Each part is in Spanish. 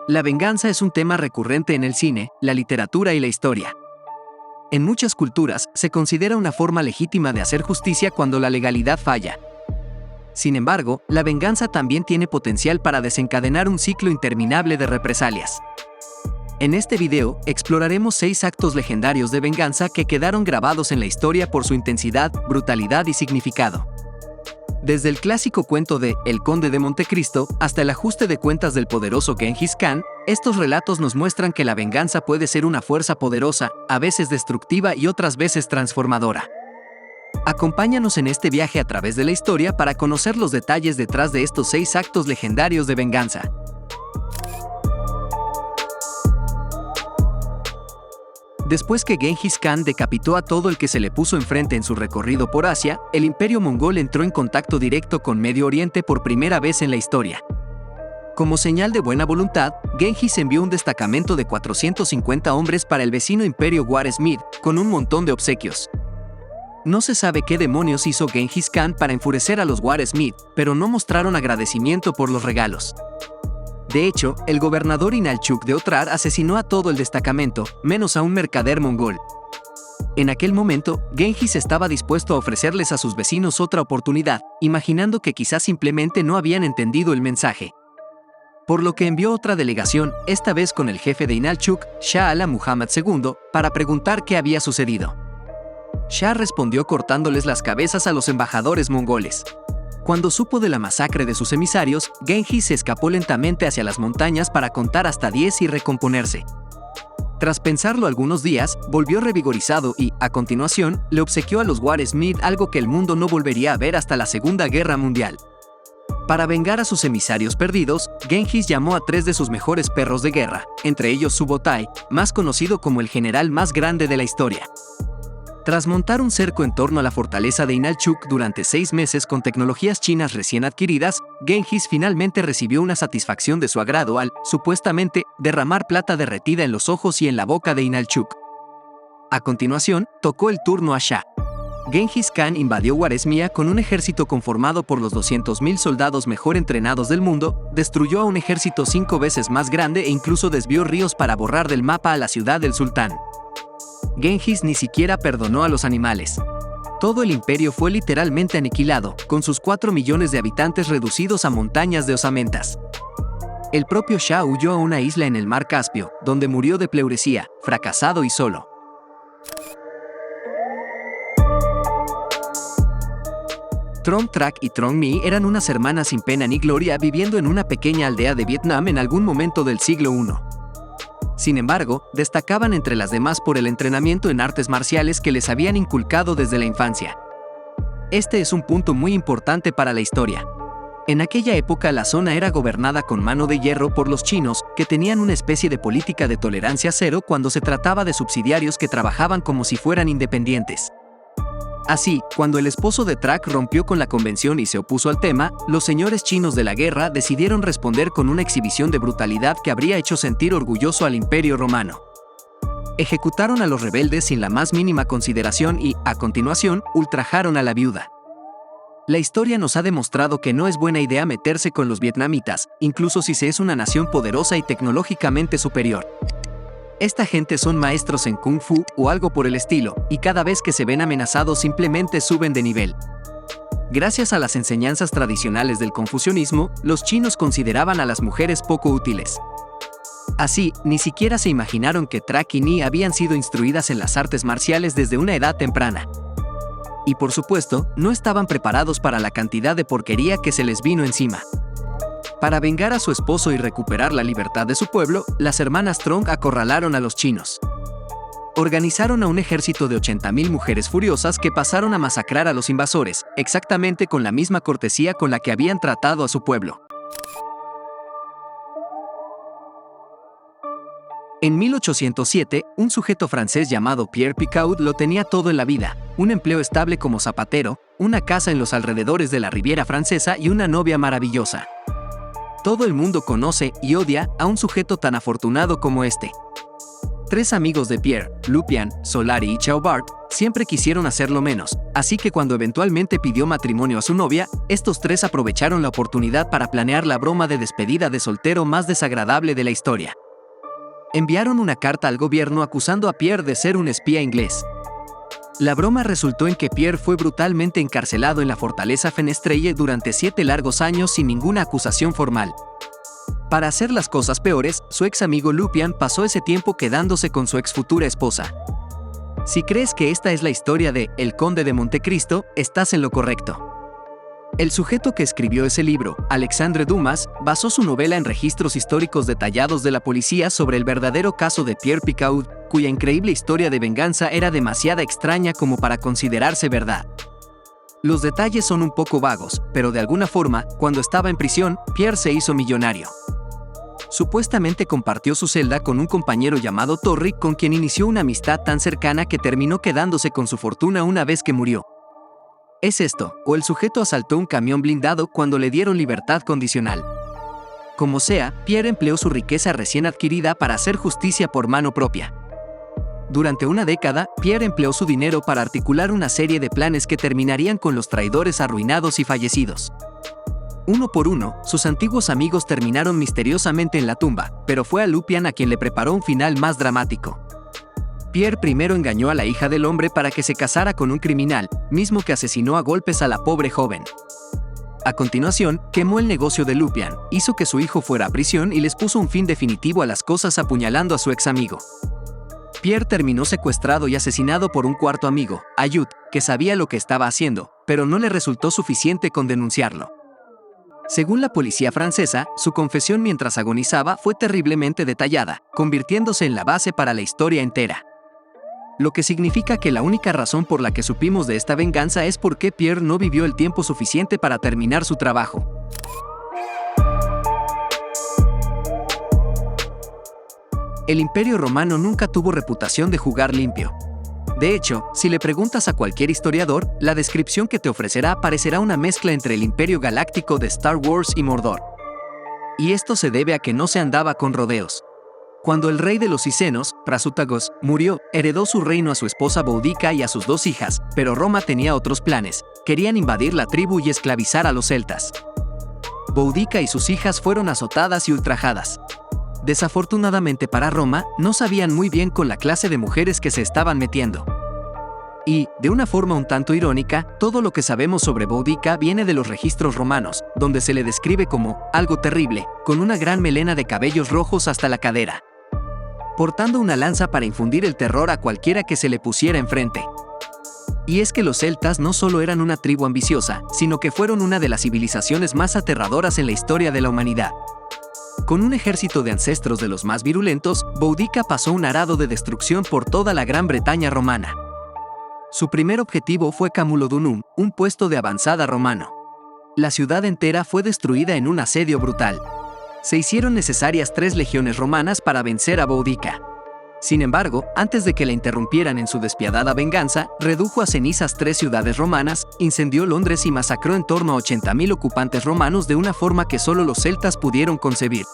La venganza es un tema recurrente en el cine, la literatura y la historia. En muchas culturas, se considera una forma legítima de hacer justicia cuando la legalidad falla. Sin embargo, la venganza también tiene potencial para desencadenar un ciclo interminable de represalias. En este video, exploraremos 6 actos legendarios de venganza que quedaron grabados en la historia por su intensidad, brutalidad y significado. Desde el clásico cuento de El Conde de Montecristo hasta el ajuste de cuentas del poderoso Genghis Khan, estos relatos nos muestran que la venganza puede ser una fuerza poderosa, a veces destructiva y otras veces transformadora. Acompáñanos en este viaje a través de la historia para conocer los detalles detrás de estos 6 actos legendarios de venganza. Después que Genghis Khan decapitó a todo el que se le puso enfrente en su recorrido por Asia, el Imperio Mongol entró en contacto directo con Medio Oriente por primera vez en la historia. Como señal de buena voluntad, Genghis envió un destacamento de 450 hombres para el vecino Imperio Khwarezmid, con un montón de obsequios. No se sabe qué demonios hizo Genghis Khan para enfurecer a los Khwarezmid, pero no mostraron agradecimiento por los regalos. De hecho, el gobernador Inalchuk de Otrar asesinó a todo el destacamento, menos a un mercader mongol. En aquel momento, Genghis estaba dispuesto a ofrecerles a sus vecinos otra oportunidad, imaginando que quizás simplemente no habían entendido el mensaje. Por lo que envió otra delegación, esta vez con el jefe de Inalchuk, Shah Alam Muhammad II, para preguntar qué había sucedido. Shah respondió cortándoles las cabezas a los embajadores mongoles. Cuando supo de la masacre de sus emisarios, Genghis se escapó lentamente hacia las montañas para contar hasta 10 y recomponerse. Tras pensarlo algunos días, volvió revigorizado y, a continuación, le obsequió a los Khwarezmid algo que el mundo no volvería a ver hasta la Segunda Guerra Mundial. Para vengar a sus emisarios perdidos, Genghis llamó a 3 de sus mejores perros de guerra, entre ellos Subotai, más conocido como el general más grande de la historia. Tras montar un cerco en torno a la fortaleza de Inalchuk durante 6 meses con tecnologías chinas recién adquiridas, Genghis finalmente recibió una satisfacción de su agrado al, supuestamente, derramar plata derretida en los ojos y en la boca de Inalchuk. A continuación, tocó el turno a Shah. Genghis Khan invadió Khwarezmia con un ejército conformado por los 200.000 soldados mejor entrenados del mundo, destruyó a un ejército 5 veces más grande e incluso desvió ríos para borrar del mapa a la ciudad del sultán. Genghis ni siquiera perdonó a los animales. Todo el imperio fue literalmente aniquilado, con sus 4 millones de habitantes reducidos a montañas de osamentas. El propio Shah huyó a una isla en el mar Caspio, donde murió de pleuresía, fracasado y solo. Trong Trak y Trong My eran unas hermanas sin pena ni gloria viviendo en una pequeña aldea de Vietnam en algún momento del siglo I. Sin embargo, destacaban entre las demás por el entrenamiento en artes marciales que les habían inculcado desde la infancia. Este es un punto muy importante para la historia. En aquella época la zona era gobernada con mano de hierro por los chinos, que tenían una especie de política de tolerancia cero cuando se trataba de subsidiarios que trabajaban como si fueran independientes. Así, cuando el esposo de Trak rompió con la convención y se opuso al tema, los señores chinos de la guerra decidieron responder con una exhibición de brutalidad que habría hecho sentir orgulloso al Imperio Romano. Ejecutaron a los rebeldes sin la más mínima consideración y, a continuación, ultrajaron a la viuda. La historia nos ha demostrado que no es buena idea meterse con los vietnamitas, incluso si se es una nación poderosa y tecnológicamente superior. Esta gente son maestros en Kung Fu o algo por el estilo, y cada vez que se ven amenazados simplemente suben de nivel. Gracias a las enseñanzas tradicionales del confucianismo, los chinos consideraban a las mujeres poco útiles. Así, ni siquiera se imaginaron que Trak y Ni habían sido instruidas en las artes marciales desde una edad temprana. Y por supuesto, no estaban preparados para la cantidad de porquería que se les vino encima. Para vengar a su esposo y recuperar la libertad de su pueblo, las hermanas Trong acorralaron a los chinos. Organizaron a un ejército de 80.000 mujeres furiosas que pasaron a masacrar a los invasores, exactamente con la misma cortesía con la que habían tratado a su pueblo. En 1807, un sujeto francés llamado Pierre Picaud lo tenía todo en la vida: un empleo estable como zapatero, una casa en los alrededores de la Riviera Francesa y una novia maravillosa. Todo el mundo conoce y odia a un sujeto tan afortunado como este. 3 amigos de Pierre, Lupian, Solari y Chaubart, siempre quisieron hacerlo menos, así que cuando eventualmente pidió matrimonio a su novia, estos tres aprovecharon la oportunidad para planear la broma de despedida de soltero más desagradable de la historia. Enviaron una carta al gobierno acusando a Pierre de ser un espía inglés. La broma resultó en que Pierre fue brutalmente encarcelado en la fortaleza Fenestrelle durante 7 largos años sin ninguna acusación formal. Para hacer las cosas peores, su ex amigo Lupian pasó ese tiempo quedándose con su ex futura esposa. Si crees que esta es la historia de El Conde de Montecristo, estás en lo correcto. El sujeto que escribió ese libro, Alexandre Dumas, basó su novela en registros históricos detallados de la policía sobre el verdadero caso de Pierre Picaud, cuya increíble historia de venganza era demasiado extraña como para considerarse verdad. Los detalles son un poco vagos, pero de alguna forma, cuando estaba en prisión, Pierre se hizo millonario. Supuestamente compartió su celda con un compañero llamado Torri, con quien inició una amistad tan cercana que terminó quedándose con su fortuna una vez que murió. ¿Es esto, o el sujeto asaltó un camión blindado cuando le dieron libertad condicional? Como sea, Pierre empleó su riqueza recién adquirida para hacer justicia por mano propia. Durante una década, Pierre empleó su dinero para articular una serie de planes que terminarían con los traidores arruinados y fallecidos. Uno por uno, sus antiguos amigos terminaron misteriosamente en la tumba, pero fue a Lupian a quien le preparó un final más dramático. Pierre primero engañó a la hija del hombre para que se casara con un criminal, mismo que asesinó a golpes a la pobre joven. A continuación, quemó el negocio de Lupian, hizo que su hijo fuera a prisión y les puso un fin definitivo a las cosas apuñalando a su ex amigo. Pierre terminó secuestrado y asesinado por un cuarto amigo, Ayud, que sabía lo que estaba haciendo, pero no le resultó suficiente con denunciarlo. Según la policía francesa, su confesión mientras agonizaba fue terriblemente detallada, convirtiéndose en la base para la historia entera. Lo que significa que la única razón por la que supimos de esta venganza es porque Pierre no vivió el tiempo suficiente para terminar su trabajo. El Imperio Romano nunca tuvo reputación de jugar limpio. De hecho, si le preguntas a cualquier historiador, la descripción que te ofrecerá parecerá una mezcla entre el Imperio Galáctico de Star Wars y Mordor. Y esto se debe a que no se andaba con rodeos. Cuando el rey de los Cicenos, Prasútagos, murió, heredó su reino a su esposa Boudica y a sus 2 hijas, pero Roma tenía otros planes. Querían invadir la tribu y esclavizar a los celtas. Boudica y sus hijas fueron azotadas y ultrajadas. Desafortunadamente para Roma, no sabían muy bien con la clase de mujeres que se estaban metiendo. Y, de una forma un tanto irónica, todo lo que sabemos sobre Boudica viene de los registros romanos, donde se le describe como algo terrible, con una gran melena de cabellos rojos hasta la cadera, portando una lanza para infundir el terror a cualquiera que se le pusiera enfrente. Y es que los celtas no solo eran una tribu ambiciosa, sino que fueron una de las civilizaciones más aterradoras en la historia de la humanidad. Con un ejército de ancestros de los más virulentos, Boudica pasó un arado de destrucción por toda la Gran Bretaña romana. Su primer objetivo fue Camulodunum, un puesto de avanzada romano. La ciudad entera fue destruida en un asedio brutal. Se hicieron necesarias 3 legiones romanas para vencer a Boudica. Sin embargo, antes de que la interrumpieran en su despiadada venganza, redujo a cenizas 3 ciudades romanas, incendió Londres y masacró en torno a 80.000 ocupantes romanos de una forma que solo los celtas pudieron concebir.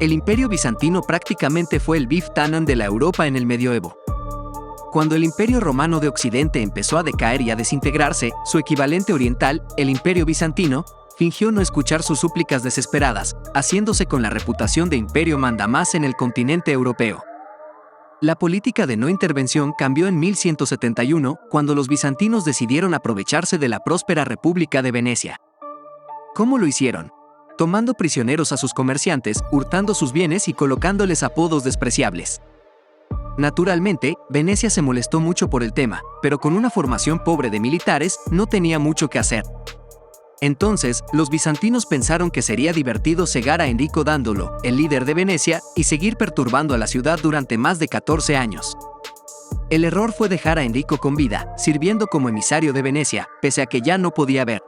El Imperio Bizantino prácticamente fue el Biff Tannen de la Europa en el medioevo. Cuando el Imperio Romano de Occidente empezó a decaer y a desintegrarse, su equivalente oriental, el Imperio Bizantino, fingió no escuchar sus súplicas desesperadas, haciéndose con la reputación de imperio mandamás en el continente europeo. La política de no intervención cambió en 1171, cuando los bizantinos decidieron aprovecharse de la próspera República de Venecia. ¿Cómo lo hicieron? Tomando prisioneros a sus comerciantes, hurtando sus bienes y colocándoles apodos despreciables. Naturalmente, Venecia se molestó mucho por el tema, pero con una formación pobre de militares, no tenía mucho que hacer. Entonces, los bizantinos pensaron que sería divertido cegar a Enrico Dandolo, el líder de Venecia, y seguir perturbando a la ciudad durante más de 14 años. El error fue dejar a Enrico con vida, sirviendo como emisario de Venecia, pese a que ya no podía ver.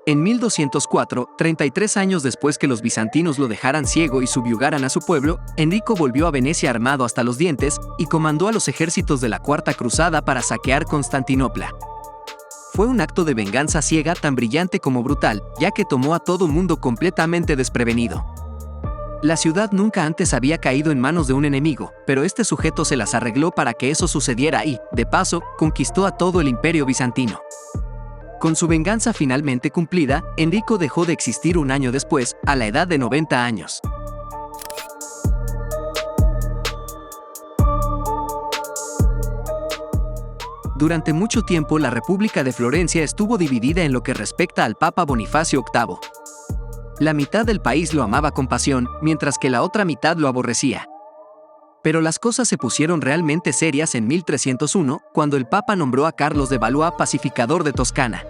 En 1204, 33 años después que los bizantinos lo dejaran ciego y subyugaran a su pueblo, Enrico volvió a Venecia armado hasta los dientes y comandó a los ejércitos de la Cuarta Cruzada para saquear Constantinopla. Fue un acto de venganza ciega tan brillante como brutal, ya que tomó a todo mundo completamente desprevenido. La ciudad nunca antes había caído en manos de un enemigo, pero este sujeto se las arregló para que eso sucediera y, de paso, conquistó a todo el imperio bizantino. Con su venganza finalmente cumplida, Enrico dejó de existir un año después, a la edad de 90 años. Durante mucho tiempo la República de Florencia estuvo dividida en lo que respecta al Papa Bonifacio VIII. La mitad del país lo amaba con pasión, mientras que la otra mitad lo aborrecía. Pero las cosas se pusieron realmente serias en 1301, cuando el Papa nombró a Carlos de Valois pacificador de Toscana.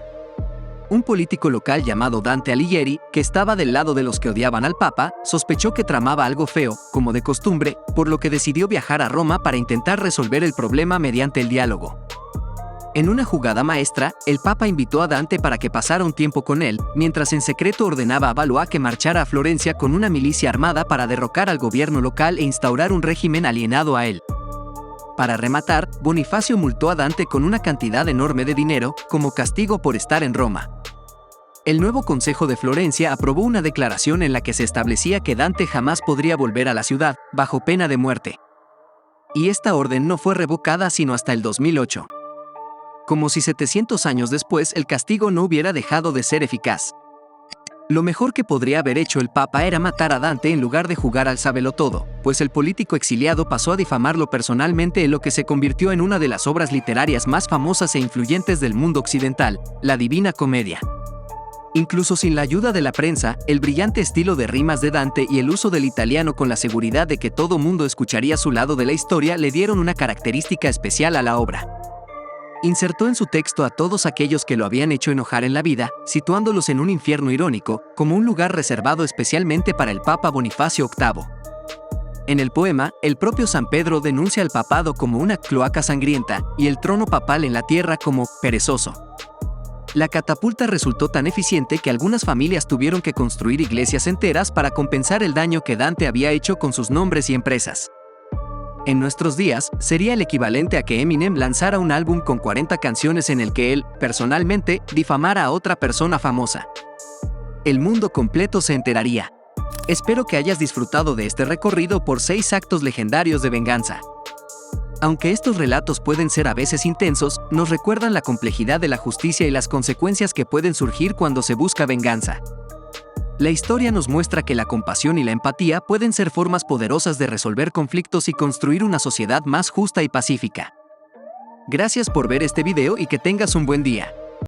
Un político local llamado Dante Alighieri, que estaba del lado de los que odiaban al Papa, sospechó que tramaba algo feo, como de costumbre, por lo que decidió viajar a Roma para intentar resolver el problema mediante el diálogo. En una jugada maestra, el Papa invitó a Dante para que pasara un tiempo con él, mientras en secreto ordenaba a Valois que marchara a Florencia con una milicia armada para derrocar al gobierno local e instaurar un régimen alienado a él. Para rematar, Bonifacio multó a Dante con una cantidad enorme de dinero, como castigo por estar en Roma. El nuevo Consejo de Florencia aprobó una declaración en la que se establecía que Dante jamás podría volver a la ciudad, bajo pena de muerte. Y esta orden no fue revocada sino hasta el 2008. Como si 700 años después el castigo no hubiera dejado de ser eficaz. Lo mejor que podría haber hecho el Papa era matar a Dante en lugar de jugar al sábelotodo, pues el político exiliado pasó a difamarlo personalmente en lo que se convirtió en una de las obras literarias más famosas e influyentes del mundo occidental, la Divina Comedia. Incluso sin la ayuda de la prensa, el brillante estilo de rimas de Dante y el uso del italiano con la seguridad de que todo mundo escucharía su lado de la historia le dieron una característica especial a la obra. Insertó en su texto a todos aquellos que lo habían hecho enojar en la vida, situándolos en un infierno irónico, como un lugar reservado especialmente para el Papa Bonifacio VIII. En el poema, el propio San Pedro denuncia al papado como una cloaca sangrienta y el trono papal en la tierra como perezoso. La catapulta resultó tan eficiente que algunas familias tuvieron que construir iglesias enteras para compensar el daño que Dante había hecho con sus nombres y empresas. En nuestros días, sería el equivalente a que Eminem lanzara un álbum con 40 canciones en el que él, personalmente, difamara a otra persona famosa. El mundo completo se enteraría. Espero que hayas disfrutado de este recorrido por 6 actos legendarios de venganza. Aunque estos relatos pueden ser a veces intensos, nos recuerdan la complejidad de la justicia y las consecuencias que pueden surgir cuando se busca venganza. La historia nos muestra que la compasión y la empatía pueden ser formas poderosas de resolver conflictos y construir una sociedad más justa y pacífica. Gracias por ver este video y que tengas un buen día.